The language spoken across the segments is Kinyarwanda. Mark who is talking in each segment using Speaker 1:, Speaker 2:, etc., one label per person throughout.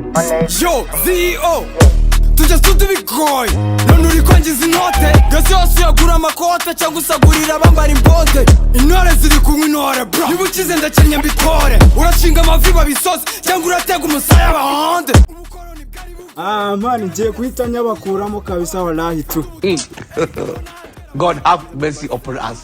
Speaker 1: Yo, CEO, tujya tubigoye none uri kwangiza inote gase yose yagura amakote cyangwa usagurira abambara imbote intore ziri kunywa intore bro niba ukize ndakenya mbitore urashinga amavi babisoze cyangwa uratega umusaya bahonde
Speaker 2: man ngiye guhita nyabakuramo kabisa wallahi tu
Speaker 3: God have mercy upon us.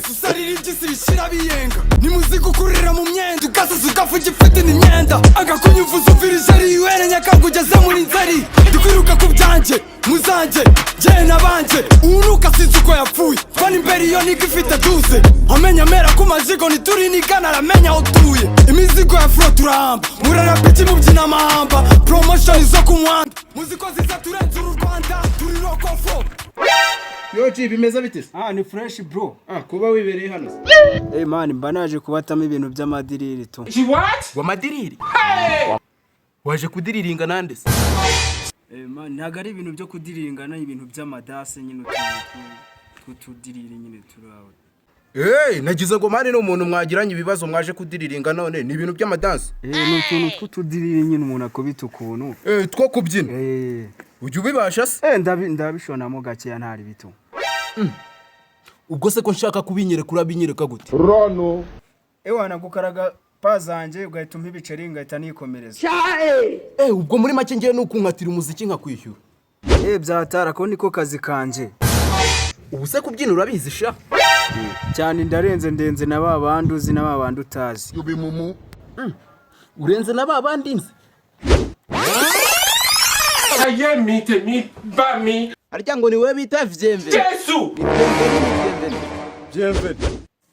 Speaker 1: Susarira ibyisi bishira biyenga nimuziga ukurira mu myenda ugasaza ugafuka ifite n'imyenda agakunyuvuza umvirije ari iwere nyakanga ugeze muri nzari dukwiruka ku byanjye muzanjye jye nabanje unuka sinzi uko yapfuye fana imbere iyo niga ifite duze amenya mera ku majigo nituri nigana aramenya aho utuye imizigo ya furo turahamba murarapiki mubyina amahamba promotion zo ku muhanda muziko ziza turenze uru Rwanda turi rokofo.
Speaker 4: Yo G bimeze bite?
Speaker 2: Ni fresh bro.
Speaker 4: Kuba wibereye hano.
Speaker 2: Man mba naje kubatamo ibintu by'amadiriri tu.
Speaker 4: What? Wa madiriri? Hey! Waje kudiriringa nande se?
Speaker 2: Man ntago ari ibintu byo kudiringana ibintu by'amadase nyine tudirire nyine turawe.
Speaker 4: Nagize ngo mani no umuntu mwagiranye ibibazo mwaje kudiriringa none ni ibintu by'amadanse.
Speaker 2: Ni utuntu tw'utudirire nyine umuntu akubita ukuntu.
Speaker 4: Two kubyina. Ujye ubibasha se?
Speaker 2: Ndabishonamo gakeya ntari bito.
Speaker 4: Ubwo se ko nshaka kubinyereka urabinyereka gute?
Speaker 2: Rono. Nagukaraga pazanjye ugahita umpa ibiceri ngahita nikomereza.
Speaker 4: Ubwo muri make ngiye nukunkatira umuziki nkakwishyura.
Speaker 2: Byatara ko niko kazi kanje.
Speaker 4: Ubu se kubyina urabizi sha?
Speaker 2: Cyane ndenze na babandi uzi na babandi utazi.
Speaker 4: Yubimumu. Urenze na babandi nzi.
Speaker 3: Bami.
Speaker 4: Arya ngo ni wewe bita vyemve.
Speaker 3: Yesu.
Speaker 4: Vyemve.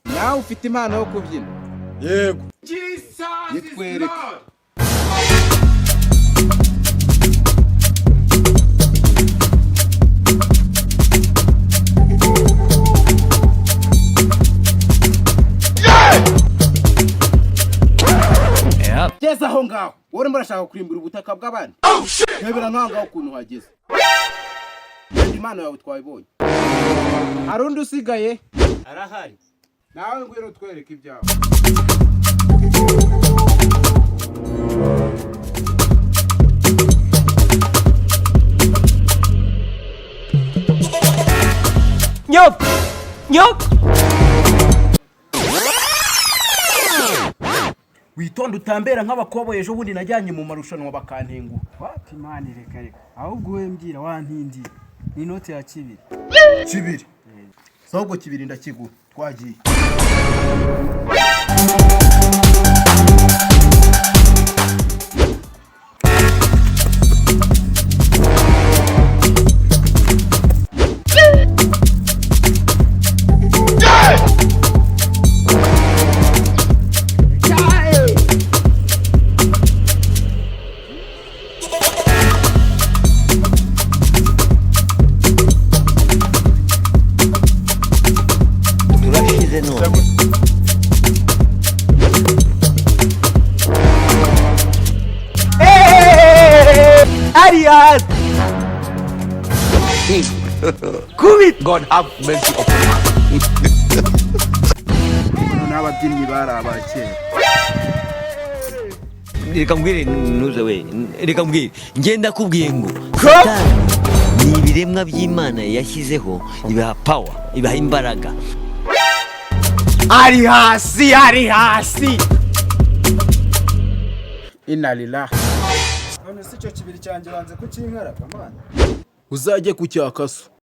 Speaker 4: Nawe ufite impano yo kubyina. Yego.
Speaker 3: Jesus is Lord.
Speaker 4: Geza aho ngaho wore murashaka kurimbura ubutaka bw'abandi. Hebera nanga ukuntu hageze. Ndi impano yawe twayibonye. Harundi usigaye? Arahari. Nawe ngwino twereke ibyawe.
Speaker 3: Nyok.
Speaker 4: Witonda utambera nk'abakobo ejo bundi najyanye mu marushanwa bakantengu.
Speaker 2: Wapi mani reka. Ahubwo we mbwira wantindi. Ni inote ya kibiri.
Speaker 4: Kibiri. Sahubwo kibiri ndakigura. Twagiye.
Speaker 3: God have mercy upon us.
Speaker 2: N'ababyinnyi barabakera.
Speaker 5: Reka mbwire nuze we. Reka mbwire ngenda kubwiye ngo ni ibiremwa by'Imana yashyizeho ibaha power, ibaha imbaraga.
Speaker 4: Ari hasi. Inalila.
Speaker 2: None se cyo kibiri cyanjye wanze kukinkara kamana.
Speaker 4: Uzajye kucyakaso.